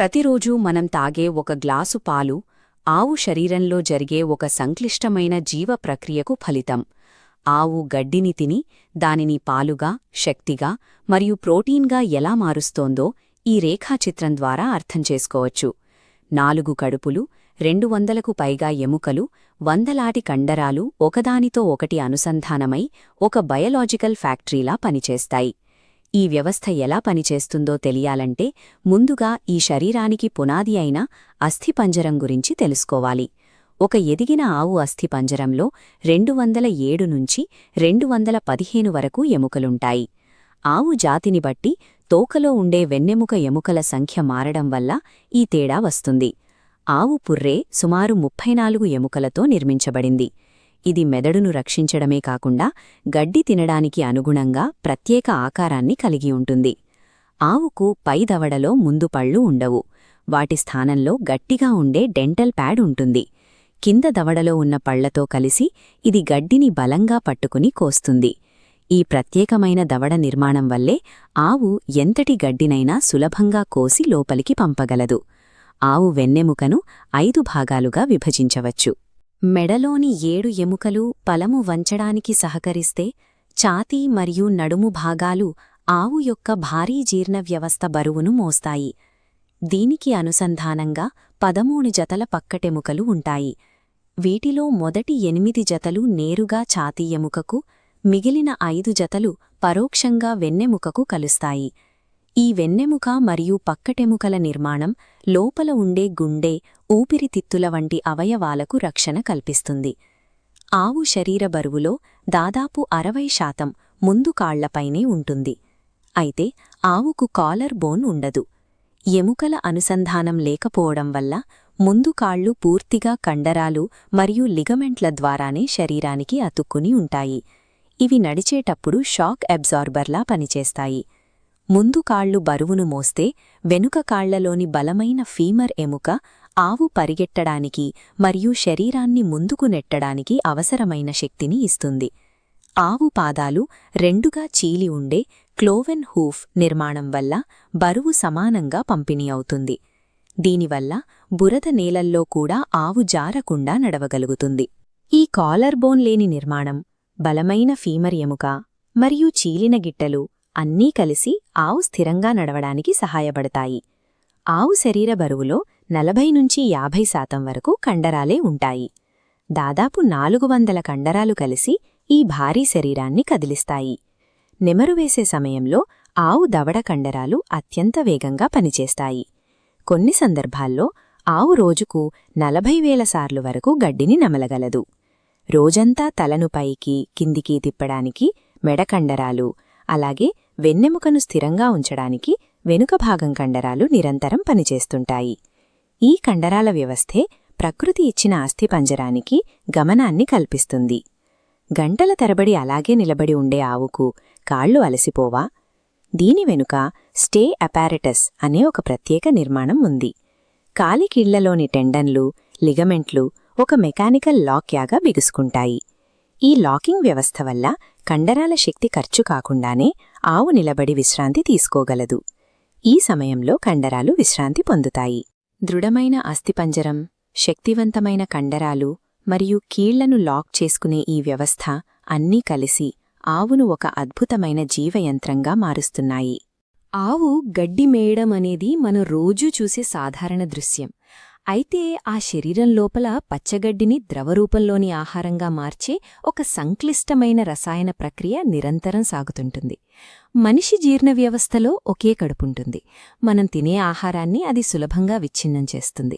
ప్రతిరోజూ మనం తాగే ఒక గ్లాసు పాలు ఆవు శరీరంలో జరిగే ఒక సంక్లిష్టమైన జీవ ప్రక్రియకు ఫలితం. ఆవు గడ్డిని తిని దానిని పాలుగా, శక్తిగా మరియు ప్రోటీన్గా ఎలా మారుస్తోందో ఈ రేఖాచిత్రం ద్వారా అర్థం చేసుకోవచ్చు. 4 కడుపులు, 200కు పైగా ఎముకలు, వందలాటి కండరాలు ఒకదానితో ఒకటి అనుసంధానమై ఒక బయలాజికల్ ఫ్యాక్టరీలా పనిచేస్తాయి. ఈ వ్యవస్థ ఎలా పనిచేస్తుందో తెలియాలంటే ముందుగా ఈ శరీరానికి పునాది అయిన అస్థిపంజరం గురించి తెలుసుకోవాలి. ఒక ఎదిగిన ఆవు అస్థిపంజరంలో 207 నుంచి 215 వరకు ఎముకలుంటాయి. ఆవు జాతిని బట్టి తోకలో ఉండే వెన్నెముక ఎముకల సంఖ్య మారడం వల్ల ఈ తేడా వస్తుంది. ఆవు పుర్రె సుమారు 34 ఎముకలతో నిర్మించబడింది. ఇది మెదడును రక్షించడమే కాకుండా గడ్డి తినడానికి అనుగుణంగా ప్రత్యేక ఆకారాన్ని కలిగి ఉంటుంది. ఆవుకు పై దవడలో ముందు పళ్ళు ఉండవు. వాటి స్థానంలో గట్టిగా ఉండే డెంటల్ ప్యాడ్ ఉంటుంది. కింద దవడలో ఉన్న పళ్లతో కలిసి ఇది గడ్డిని బలంగా పట్టుకుని కోస్తుంది. ఈ ప్రత్యేకమైన దవడ నిర్మాణం వల్లే ఆవు ఎంతటి గడ్డినైనా సులభంగా కోసి లోపలికి పంపగలదు. ఆవు వెన్నెముకను 5 భాగాలుగా విభజించవచ్చు. మెడలోని 7 ఎముకలు పలము వంచడానికి సహకరిస్తే ఛాతీ మరియు నడుము భాగాలు ఆవు యొక్క భారీ జీర్ణ వ్యవస్థ బరువును మోస్తాయి. దీనికి అనుసంధానంగా 13 జతల పక్కటెముకలు ఉంటాయి. వీటిలో మొదటి 8 జతలు నేరుగా ఛాతీ ఎముకకు, మిగిలిన 5 జతలు పరోక్షంగా వెన్నెముకకు కలుస్తాయి. ఈ వెన్నెముక మరియు పక్కటెముకల నిర్మాణం లోపల ఉండే గుండె, ఊపిరితిత్తుల వంటి అవయవాలకు రక్షణ కల్పిస్తుంది. ఆవు శరీర బరువులో దాదాపు 60% ముందు కాళ్లపైనే ఉంటుంది. అయితే ఆవుకు కాలర్ బోన్ ఉండదు. ఎముకల అనుసంధానం లేకపోవడం వల్ల ముందు కాళ్లు పూర్తిగా కండరాలు మరియు లిగమెంట్ల ద్వారానే శరీరానికి అతుక్కుని ఉంటాయి. ఇవి నడిచేటప్పుడు షాక్ అబ్జార్బర్లా పనిచేస్తాయి. ముందు కాళ్లు బరువును మోస్తే వెనుక కాళ్లలోని బలమైన ఫీమర్ ఎముక ఆవు పరిగెట్టడానికి మరియు శరీరాన్ని ముందుకు నెట్టడానికి అవసరమైన శక్తిని ఇస్తుంది. ఆవు పాదాలు 2గా చీలి ఉండే క్లోవెన్ హూఫ్ నిర్మాణం వల్ల బరువు సమానంగా పంపిణీ అవుతుంది. దీనివల్ల బురద నేలల్లో కూడా ఆవు జారకుండా నడవగలుగుతుంది. ఈ కాలర్ బోన్ లేని నిర్మాణం, బలమైన ఫీమర్ ఎముక మరియు చీలిన గిట్టలు అన్నీ కలిసి ఆవు స్థిరంగా నడవడానికి సహాయపడతాయి. ఆవు శరీర బరువులో 40 నుంచి 50% వరకు కండరాలే ఉంటాయి. దాదాపు 400 కండరాలు కలిసి ఈ భారీ శరీరాన్ని కదిలిస్తాయి. నెమరువేసే సమయంలో ఆవు దవడ కండరాలు అత్యంత వేగంగా పనిచేస్తాయి. కొన్ని సందర్భాల్లో ఆవు రోజుకు 40,000 సార్లు వరకు గడ్డిని నమలగలదు. రోజంతా తలను పైకి, కిందికి తిప్పడానికి మెడకండరాలు, అలాగే వెన్నెముకను స్థిరంగా ఉంచడానికి వెనుక భాగం కండరాలు నిరంతరం పనిచేస్తుంటాయి. ఈ కండరాల వ్యవస్థే ప్రకృతి ఇచ్చిన అస్థిపంజరానికి గమనాన్ని కల్పిస్తుంది. గంటల తరబడి అలాగే నిలబడి ఉండే ఆవుకు కాళ్లు అలసిపోవా? దీని వెనుక స్టే అపారటస్ అనే ఒక ప్రత్యేక నిర్మాణం ఉంది. కాలికీళ్లలోని టెండన్లు, లిగమెంట్లు ఒక మెకానికల్ లాక్యాగా బిగుసుకుంటాయి. ఈ లాకింగ్ వ్యవస్థ వల్ల కండరాల శక్తి ఖర్చు కాకుండానే ఆవు నిలబడి విశ్రాంతి తీసుకోగలదు. ఈ సమయంలో కండరాలు విశ్రాంతి పొందుతాయి. దృఢమైన అస్థిపంజరం, శక్తివంతమైన కండరాలు మరియు కీళ్లను లాక్ చేసుకునే ఈ వ్యవస్థ అన్నీ కలిసి ఆవును ఒక అద్భుతమైన జీవయంత్రంగా మారుస్తున్నాయి. ఆవు గడ్డి మేయడం అనేది మనం రోజూ చూసే సాధారణ దృశ్యం. అయితే ఆ శరీరం లోపల పచ్చగడ్డిని ద్రవరూపంలోని ఆహారంగా మార్చే ఒక సంక్లిష్టమైన రసాయన ప్రక్రియ నిరంతరం సాగుతుంటుంది. మనిషి జీర్ణ వ్యవస్థలో ఒకే కడుపుంటుంది. మనం తినే ఆహారాన్ని అది సులభంగా విచ్ఛిన్నం చేస్తుంది.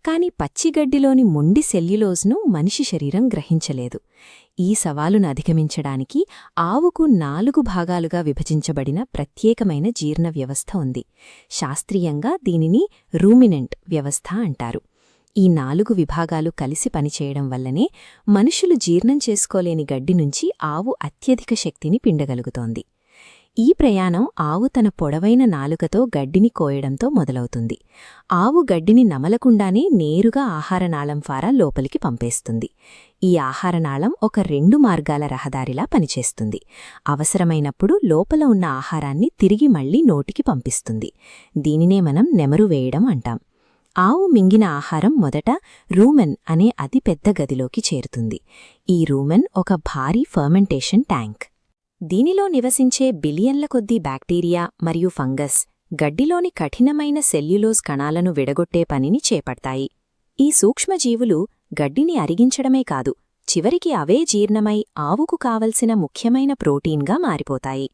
కాని పచ్చిగడ్డిలోని మొండి సెల్యులోజ్ను మనిషి శరీరం గ్రహించలేదు. ఈ సవాలును అధిగమించడానికి ఆవుకు 4 భాగాలుగా విభజించబడిన ప్రత్యేకమైన జీర్ణ వ్యవస్థ ఉంది. శాస్త్రీయంగా దీనిని రూమినెంట్ వ్యవస్థ అంటారు. ఈ 4 విభాగాలు కలిసి పనిచేయడం వల్లనే మనుషులు జీర్ణం చేసుకోలేని గడ్డి నుంచి ఆవు అత్యధిక శక్తిని పిండగలుగుతోంది. ఈ ప్రయాణం ఆవు తన పొడవైన నాలుకతో గడ్డిని కోయడంతో మొదలవుతుంది. ఆవు గడ్డిని నమలకుండానే నేరుగా ఆహారనాళం ద్వారా లోపలికి పంపేస్తుంది. ఈ ఆహారనాళం ఒక 2 మార్గాల రహదారిలా పనిచేస్తుంది. అవసరమైనప్పుడు లోపల ఉన్న ఆహారాన్ని తిరిగి మళ్లీ నోటికి పంపిస్తుంది. దీనినే మనం నెమరు వేయడం అంటాం. ఆవు మింగిన ఆహారం మొదట రూమెన్ అనే అతిపెద్ద గదిలోకి చేరుతుంది. ఈ రూమెన్ ఒక భారీ ఫర్మెంటేషన్ ట్యాంక్. దీనిలో నివసించే బిలియన్ల కొద్దీ బ్యాక్టీరియా మరియు ఫంగస్ గడ్డిలోని కఠినమైన సెల్యులోజ్ కణాలను విడగొట్టే పనిని చేపడతాయి. ఈ సూక్ష్మజీవులు గడ్డిని అరిగించడమే కాదు, చివరికి అవే జీర్ణమై ఆవుకు కావలసిన ముఖ్యమైన ప్రోటీన్గా మారిపోతాయి.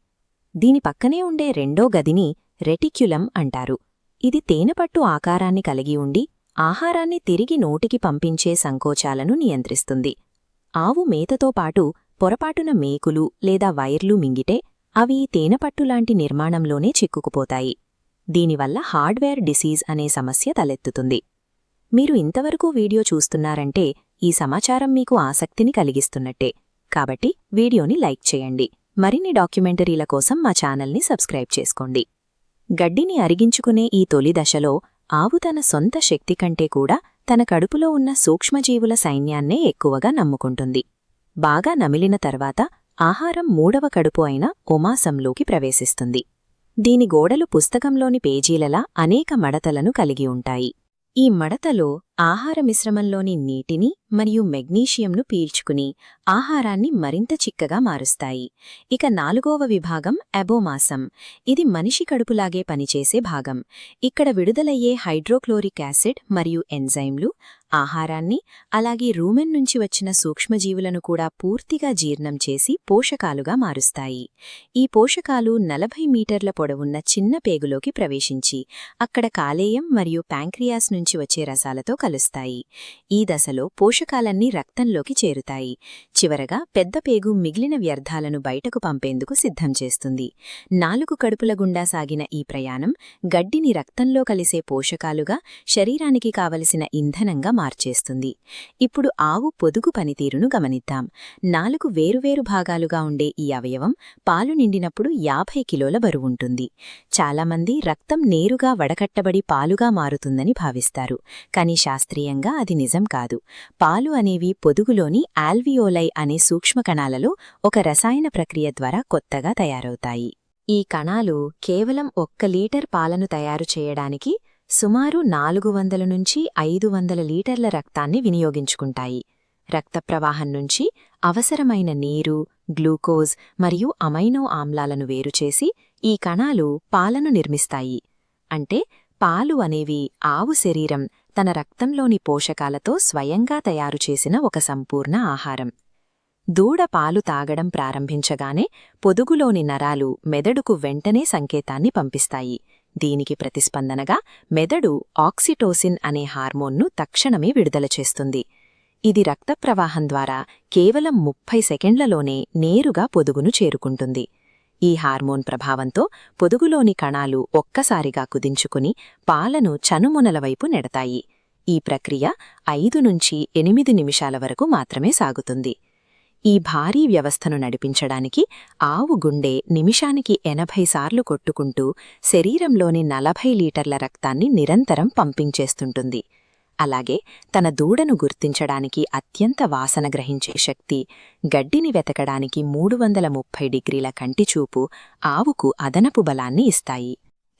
దీని పక్కనే ఉండే రెండో గదిని రెటిక్యులం అంటారు. ఇది తేనెపట్టు ఆకారాన్ని కలిగి ఉండి ఆహారాన్ని తిరిగి నోటికి పంపించే సంకోచాలను నియంత్రిస్తుంది. ఆవు మేతతో పాటు పొరపాటున మేకులు లేదా వైర్లు మింగితే అవి తేనెపట్టులాంటి నిర్మాణంలోనే చిక్కుకుపోతాయి. దీనివల్ల హార్డ్వేర్ డిసీజ్ అనే సమస్య తలెత్తుతుంది. మీరు ఇంతవరకు వీడియో చూస్తున్నారంటే ఈ సమాచారం మీకు ఆసక్తిని కలిగిస్తున్నట్టే. కాబట్టి వీడియోని లైక్ చేయండి. మరిన్ని డాక్యుమెంటరీల కోసం మా ఛానల్ని సబ్స్క్రైబ్ చేసుకోండి. గడ్డిని అరిగించుకునే ఈ తొలి దశలో ఆవు తన సొంత శక్తి కంటే కూడా తన కడుపులో ఉన్న సూక్ష్మజీవుల సైన్యాన్నే ఎక్కువగా నమ్ముకుంటుంది. బాగా నమిలిన తర్వాత ఆహారం 3వ కడుపు అయిన ఒమాసంలోకి ప్రవేశిస్తుంది. దీని గోడలు పుస్తకంలోని పేజీలలా అనేక మడతలను కలిగి ఉంటాయి. ఈ మడతలో ఆహార మిశ్రమంలోని నీటిని మరియు మెగ్నీషియంను పీల్చుకుని ఆహారాన్ని మరింత చిక్కగా మారుస్తాయి. ఇక 4వ విభాగం అబోమాసం. ఇది మనిషి కడుపులాగే పనిచేసే భాగం. ఇక్కడ విడుదలయ్యే హైడ్రోక్లోరిక్ యాసిడ్ మరియు ఎంజైమ్లు ఆహారాన్ని అలాగే రూమెన్ నుంచి వచ్చిన సూక్ష్మజీవులను కూడా పూర్తిగా జీర్ణం చేసి పోషకాలుగా మారుస్తాయి. ఈ పోషకాలు 40 మీటర్ల పొడవున్న చిన్న పేగులోకి ప్రవేశించి అక్కడ కాలేయం మరియు ప్యాంక్రియాస్ నుంచి వచ్చే రసాలతో కలుస్తాయి. ఈ దశలో పోషకాలన్నీ రక్తంలోకి చేరుతాయి. చివరగా పెద్ద పేగు మిగిలిన వ్యర్థాలను బయటకు పంపేందుకు సిద్ధం చేస్తుంది. 4 కడుపుల గుండా సాగిన ఈ ప్రయాణం గడ్డిని రక్తంలో కలిసే పోషకాలుగా శరీరానికి కావలసిన ఇంధనంగా మార్చేస్తుంది. ఇప్పుడు ఆవు పొదుగు పనితీరును గమనిద్దాం. 4 వేరువేరు భాగాలుగా ఉండే ఈ అవయవం పాలు నిండినప్పుడు 50 కిలోల బరువుంటుంది. చాలామంది రక్తం నేరుగా వడకట్టబడి పాలుగా మారుతుందని భావిస్తారు. కానీ శాస్త్రీయంగా అది నిజం కాదు. పాలు అనేవి పొదుగులోని ఆల్వియోలై అనే సూక్ష్మకణాలలో ఒక రసాయన ప్రక్రియ ద్వారా కొత్తగా తయారవుతాయి. ఈ కణాలు కేవలం 1 లీటర్ పాలను తయారు చేయడానికి సుమారు 400 నుంచి 500 లీటర్ల రక్తాన్ని వినియోగించుకుంటాయి. రక్త ప్రవాహం నుంచి అవసరమైన నీరు, గ్లూకోజ్ మరియు అమైనో ఆమ్లాలను వేరుచేసి ఈ కణాలు పాలను నిర్మిస్తాయి. అంటే పాలు అనేవి ఆవు శరీరం తన రక్తంలోని పోషకాలతో స్వయంగా తయారుచేసిన ఒక సంపూర్ణ ఆహారం. దూడ పాలు తాగడం ప్రారంభించగానే పొదుగులోని నరాలు మెదడుకు వెంటనే సంకేతాన్ని పంపిస్తాయి. దీనికి ప్రతిస్పందనగా మెదడు ఆక్సిటోసిన్ అనే హార్మోన్ను తక్షణమే విడుదల చేస్తుంది. ఇది రక్త ప్రవాహం ద్వారా కేవలం 30 సెకండ్లలోనే నేరుగా పొదుగును చేరుకుంటుంది. ఈ హార్మోన్ ప్రభావంతో పొదుగులోని కణాలు ఒక్కసారిగా కుదించుకుని పాలను చనుమొనల వైపు నెడతాయి. ఈ ప్రక్రియ 5 నుంచి 8 నిమిషాల వరకు మాత్రమే సాగుతుంది. ఈ భారీ వ్యవస్థను నడిపించడానికి ఆవు గుండె నిమిషానికి 80 సార్లు కొట్టుకుంటూ శరీరంలోని 40 లీటర్ల రక్తాన్ని నిరంతరం పంపింగ్ చేస్తుంటుంది. అలాగే తన దూడను గుర్తించడానికి అత్యంత వాసన గ్రహించే శక్తి, గడ్డిని వెతకడానికి 330 డిగ్రీల కంటిచూపు ఆవుకు అదనపు బలాన్ని ఇస్తాయి.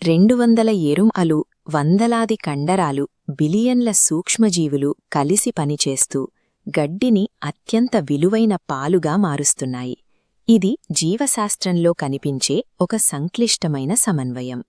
200 ఎరుమలు, వందలాది కండరాలు, బిలియన్ల సూక్ష్మజీవులు కలిసి పనిచేస్తూ గడ్డిని అత్యంత విలువైన పాలుగా మారుస్తున్నాయి. ఇది జీవశాస్త్రంలో కనిపించే ఒక సంక్లిష్టమైన సమన్వయం.